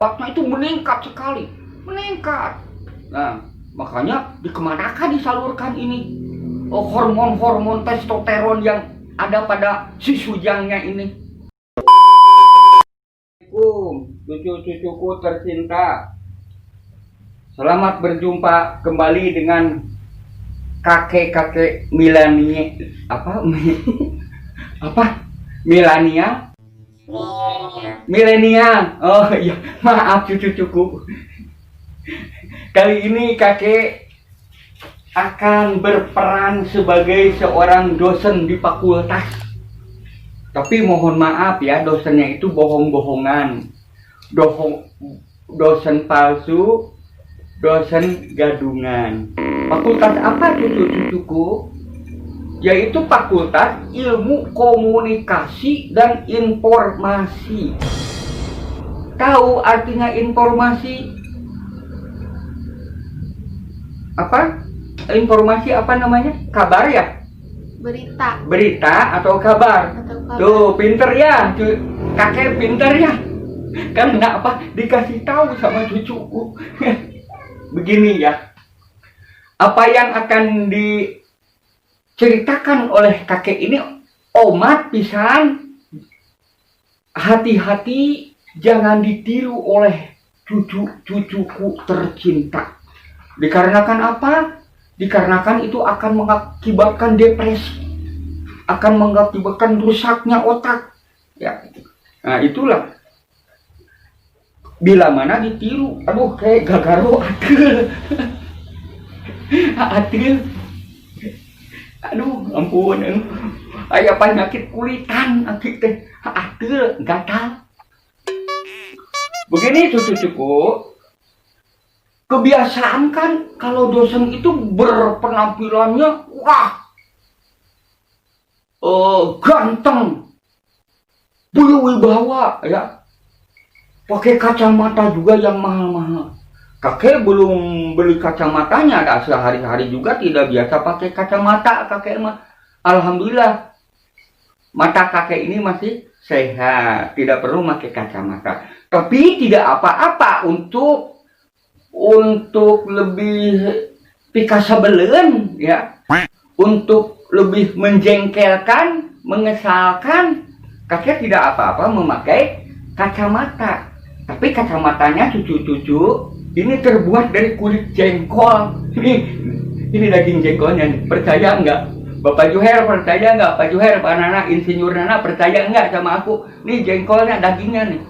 Waktu itu meningkat sekali, meningkat. Nah, makanya dikemanakan disalurkan ini hormon-hormon testosteron yang ada pada si Sujangnya ini. Assalamualaikum, cucu-cucuku tercinta. Selamat berjumpa kembali dengan kakek-kakek milenial milenial. Milenial. Oh iya, maaf cucu-cucuku. Kali ini kakek akan berperan sebagai seorang dosen di fakultas. Tapi mohon maaf ya, dosennya itu bohong-bohongan. Dosen palsu, dosen gadungan. Fakultas apa cucu-cucuku? Yaitu Fakultas Ilmu Komunikasi dan Informasi. Tahu artinya informasi? Apa? Informasi apa namanya? Kabar ya? Berita. Berita atau kabar? Tuh, pinter ya. Kakek pinter ya. Kan kenapa dikasih tahu sama cucuku. Begini ya. Apa yang akan diceritakan oleh kakek ini omat pisan. Hati-hati jangan ditiru oleh cucu-cucuku tercinta. Dikarenakan apa? Dikarenakan itu akan mengakibatkan depresi, akan mengakibatkan rusaknya otak. Ya, nah itulah. Bila mana ditiru, aduh kayak gagaro atil, atil, aduh ampun, ayah penyakit kulitan, atil, gatal. Begini cucu-cucu. Kebiasaan kan kalau dosen itu berpenampilannya ganteng, berwibawa ya, pakai kacamata juga yang mahal-mahal. Kakek belum beli kacamatanya, ada sehari-hari juga tidak biasa pakai kacamata kakek mah. Alhamdulillah mata kakek ini masih sehat, tidak perlu pakai kacamata. Tapi tidak apa-apa untuk lebih pikasabelen ya, untuk lebih menjengkelkan, mengesalkan, kakek tidak apa-apa memakai kacamata. Tapi kacamatanya cucu-cucu ini terbuat dari kulit jengkol. Ini daging jengkolnya nih. Percaya enggak? Bapak Juher percaya enggak? Pak Juher, Pak Nana, Insinyur Nana percaya enggak sama aku? Nih jengkolnya, dagingnya nih.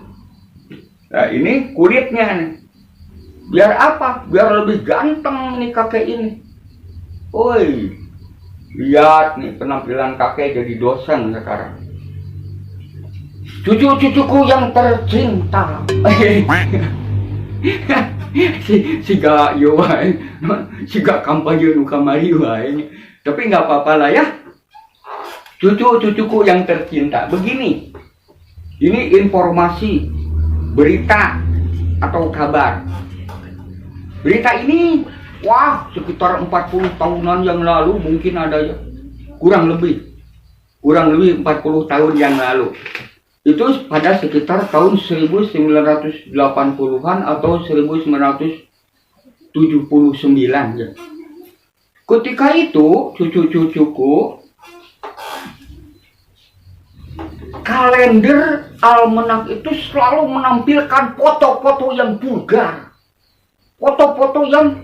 Nah ini kulitnya nih. Biar apa? Biar lebih ganteng nih kakek ini. Woi, lihat nih penampilan kakek jadi dosen sekarang. Cucu-cucuku yang tercinta. Siga yo wae. Siga kampanye nu kamari wae. Tapi nggak apa-apa lah ya. Cucu-cucuku yang tercinta. Begini. Ini informasi, berita atau kabar. Berita ini, wah, sekitar 40 tahunan yang lalu mungkin ada ya. Kurang lebih 40 tahun yang lalu. Itu pada sekitar tahun 1980-an atau 1979 ya. Ketika itu, cucu-cucuku, kalender almanak itu selalu menampilkan foto-foto yang vulgar. Foto-foto yang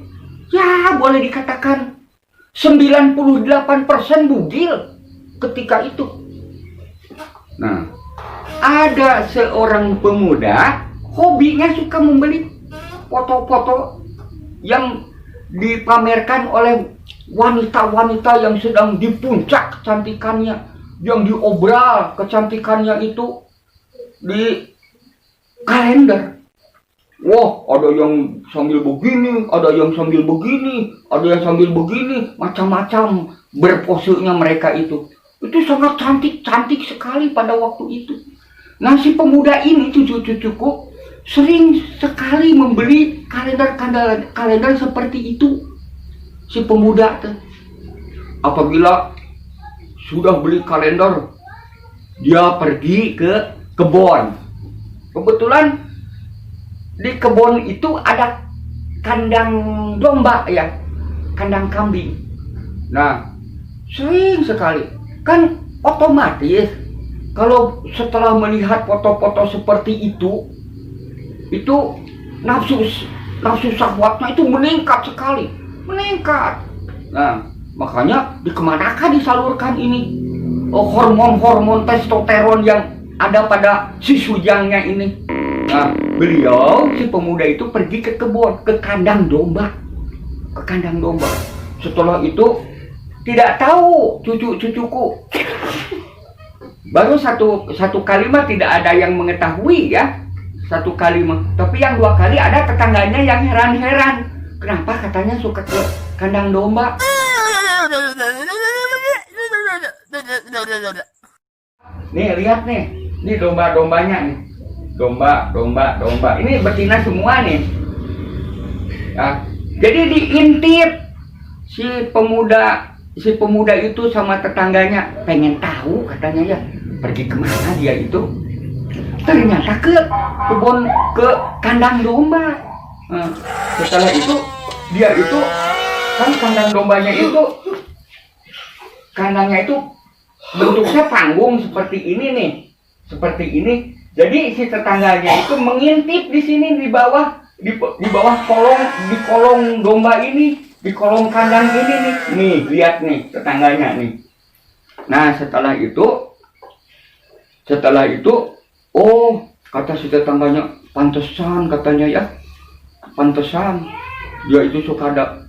ya boleh dikatakan 98% bugil ketika itu. Nah, ada seorang pemuda hobinya suka membeli foto-foto yang dipamerkan oleh wanita-wanita yang sedang di puncak kecantikannya, yang diobral kecantikannya itu di kalender. Wah, ada yang sambil begini, ada yang sambil begini, ada yang sambil begini, macam-macam berposenya mereka itu. Itu sangat cantik sekali pada waktu itu. Nah, si pemuda ini, cucu-cucuku, sering sekali membeli kalender seperti itu. Si pemuda tuh, apabila sudah beli kalender, dia pergi ke kebun. Kebetulan di kebun itu ada kandang domba ya, kandang kambing. Nah, sering sekali kan otomatis kalau setelah melihat foto-foto seperti itu nafsu syahwatnya itu meningkat sekali, meningkat. Nah, makanya dikemanakan disalurkan ini hormon-hormon testosteron yang ada pada si Sujangnya ini. Nah, beliau si pemuda itu pergi ke kebun, ke kandang domba, Setelah itu tidak tahu cucu-cucuku, baru satu kalimat tidak ada yang mengetahui ya, satu kalimat. Tapi yang dua kali ada tetangganya yang heran-heran, kenapa katanya suka ke kandang domba. Nih lihat nih, ini domba-dombanya nih, domba. Ini betina semua nih. Nah, jadi diintip si pemuda itu sama tetangganya, pengen tahu katanya ya, pergi kemana dia itu. Ternyata ke kebun, ke kandang domba. Nah, setelah itu dia itu kan kandang dombanya itu, kandangnya itu bentuknya panggung seperti ini nih, seperti ini. Jadi si tetangganya itu mengintip di sini di bawah kolong, di kolong domba ini, di kolong kandang ini nih. Nih lihat nih tetangganya nih. Nah setelah itu oh kata si tetangganya, pantesan katanya ya, pantesan dia itu suka ada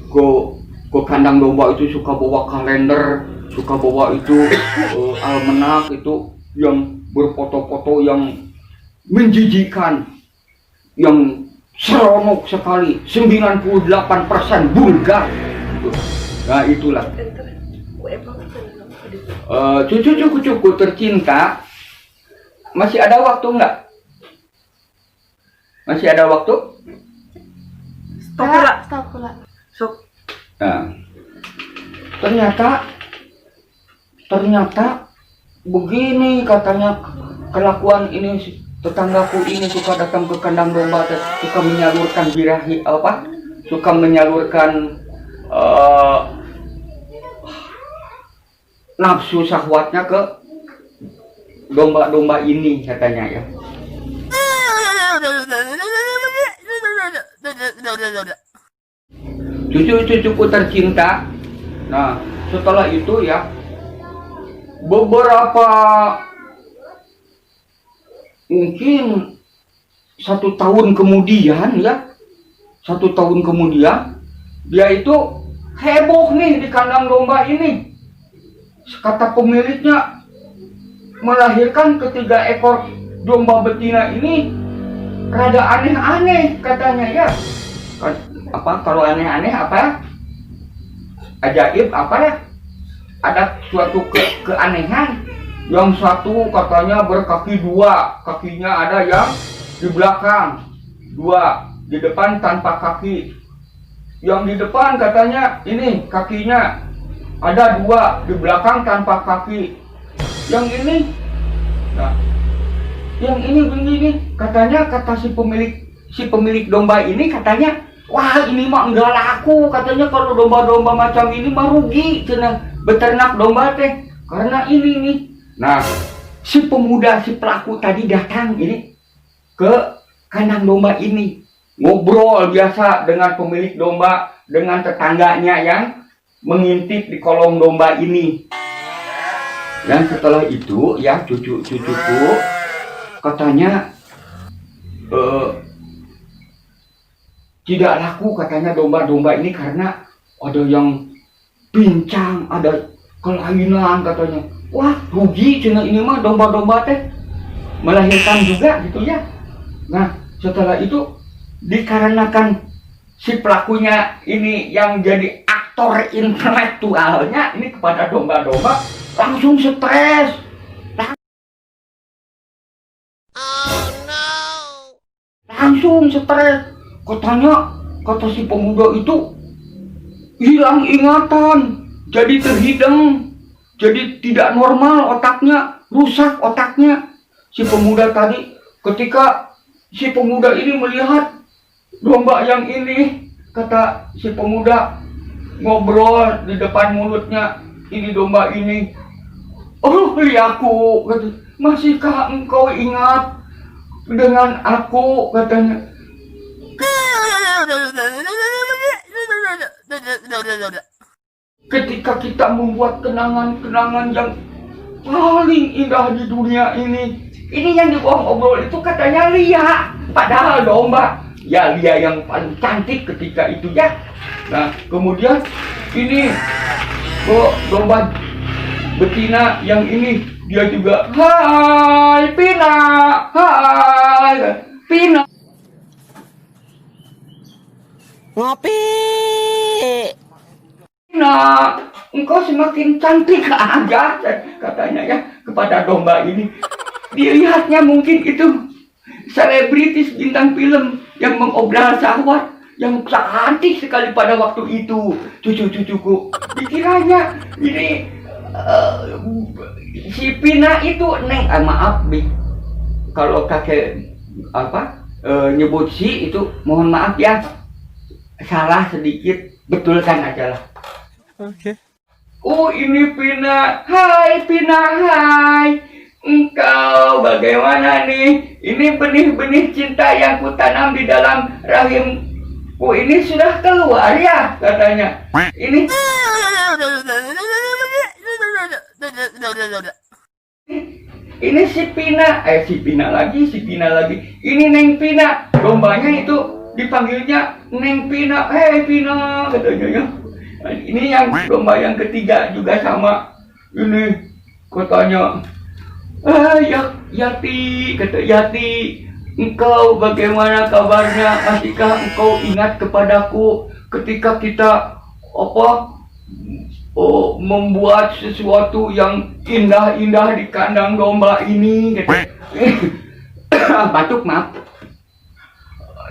ke kandang domba itu, suka bawa kalender, suka bawa itu almanak itu yang berfoto-foto yang menjijikan, yang seronok sekali, 98% vulgar. Nah itulah cucu-cucuku tercinta. Masih ada waktu enggak? Masih ada waktu? Stop pula. Nah, ternyata begini katanya kelakuan ini, tetanggaku ini suka datang ke kandang domba, suka menyalurkan birahi suka menyalurkan nafsu syahwatnya ke domba-domba ini katanya ya. Cucu-cucuku tercinta. Nah setelah itu ya, beberapa mungkin 1 tahun kemudian ya, 1 tahun kemudian dia itu heboh nih di kandang domba ini. Kata pemiliknya melahirkan ketiga ekor domba betina ini rada aneh-aneh katanya ya. Apa kalau aneh-aneh apa? Ajaib apa ya? Ada suatu keanehan. Yang satu katanya berkaki 2, kakinya ada yang di belakang 2, di depan tanpa kaki. Yang di depan katanya ini kakinya ada 2, di belakang tanpa kaki. Yang ini, nah, yang ini begini katanya, kata si pemilik domba ini katanya, wah ini mah enggak laku katanya, kalau domba-domba macam ini mah rugi cina beternak domba teh, karena ini nih. Nah si pemuda, si pelaku tadi datang ini ke kandang domba ini, ngobrol biasa dengan pemilik domba, dengan tetangganya yang mengintip di kolong domba ini. Dan setelah itu ya cucuku katanya tidak laku katanya domba-domba ini karena ada yang pincang, ada kelainan katanya. Wah rugi cina ini mah domba-domba teh melahirkan juga gitu ya. Nah setelah itu dikarenakan si pelakunya ini yang jadi aktor intelektualnya ini kepada domba-domba, langsung stres. Langsung stres. Katanya, kata si pemuda itu hilang ingatan, jadi terhidang, jadi tidak normal otaknya, rusak otaknya. Si pemuda tadi ketika si pemuda ini melihat domba yang ini. Kata si pemuda ngobrol di depan mulutnya, ini domba ini. Oh liaku, kata, masihkah engkau ingat dengan aku, katanya. Ketika kita membuat kenangan-kenangan yang paling indah di dunia ini yang dibohong obrol itu katanya Lia, padahal domba ya Lia yang paling cantik ketika itu ya. Nah kemudian ini domba betina yang ini dia juga hai Pina, hai Pina. Ngopi. Nah, engkau semakin cantik aja, katanya ya kepada domba ini. Dilihatnya mungkin itu selebritis bintang film yang mengobral syahwat yang cantik sekali pada waktu itu. Cucu-cucuku dikiranya ini si Pina itu neng, maaf Bi, kalau kakek nyebut si itu mohon maaf ya, salah sedikit, betulkan aja lah. Oke. Oh ini Pina, hai Pina, hai. Engkau bagaimana nih? Ini benih-benih cinta yang kutanam di dalam rahimku ini sudah keluar ya, katanya. Ini si Pina, si Pina lagi. Ini Neng Pina, dombanya itu dipanggilnya Neng Pina, hei Pina, katanya ya. Ini yang domba yang ketiga juga sama. Ini katanya, Yati, kata Yati, engkau bagaimana kabarnya? Masihkah engkau ingat kepadaku ketika kita membuat sesuatu yang indah-indah di kandang domba ini? Batuk maaf.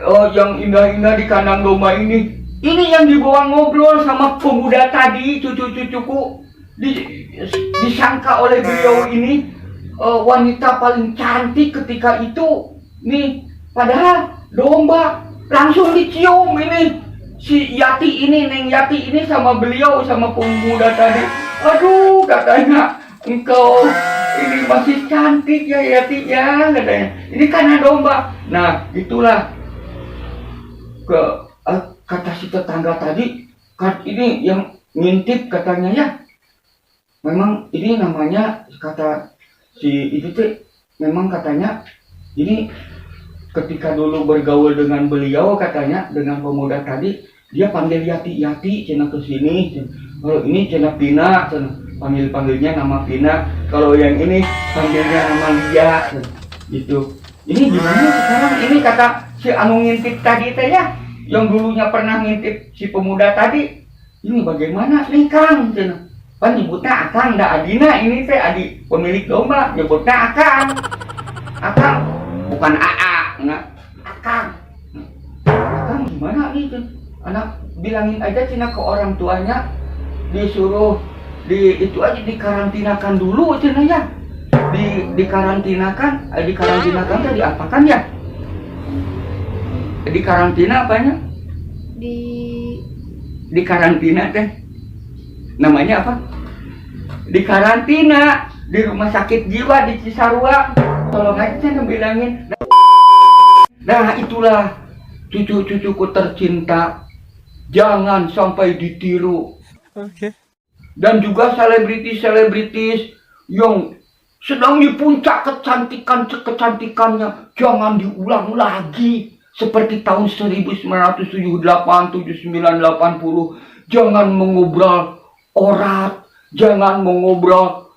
Oh, yang indah-indah di kandang domba ini. Ini yang dibawa ngobrol sama pemuda tadi, cucu-cucuku, disangka oleh beliau ini wanita paling cantik ketika itu. Nih, padahal domba langsung dicium ini. Si Yati ini, Neng Yati ini sama beliau, sama pemuda tadi. Aduh, katanya, engkau ini masih cantik ya Yati ya, katanya. Ini karena domba. Nah, itulah kata si tetangga tadi, kan ini yang ngintip katanya ya. Memang ini namanya, kata si itu teh, memang katanya ini ketika dulu bergaul dengan beliau, katanya dengan pemuda tadi, dia panggil Yati, cina kesini. Kalau ini cina Pina, panggilnya nama Pina. Kalau yang ini panggilnya nama Lia, gitu. Ini gimana sekarang? Ini kata si anu ngintip tadi teh ya, yang dulunya pernah ngintip si pemuda tadi, ini bagaimana nih Kang? Kan nyebutnya Akang, ndak Adina, ini teh Adi pemilik domba, nyebutnya Akang, bukan AA, nggak Akang. Akang gimana nih? Anak bilangin aja cina ke orang tuanya, disuruh itu aja dikarantinakan dulu cina ya, dikarantinakan kan diapakan ya? Di karantina apanya? Di karantina teh namanya apa? Di karantina di rumah sakit jiwa di Cisarua. Tolong aja saya bilangin. Nah itulah cucu-cucuku tercinta, jangan sampai ditiru. Oke. Dan juga selebritis yang sedang di puncak kecantikannya jangan diulang lagi. Seperti tahun 1978, 79, 80, jangan mengobrol orat, jangan mengobrol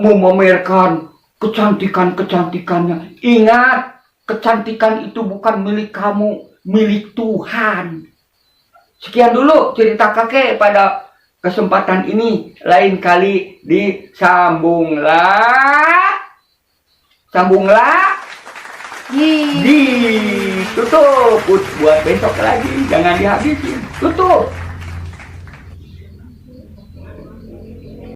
memamerkan kecantikannya. Ingat, kecantikan itu bukan milik kamu, milik Tuhan. Sekian dulu cerita kakek pada kesempatan ini. Lain kali disambunglah. Ditutup buat besok lagi, jangan dihabisin. Tutup.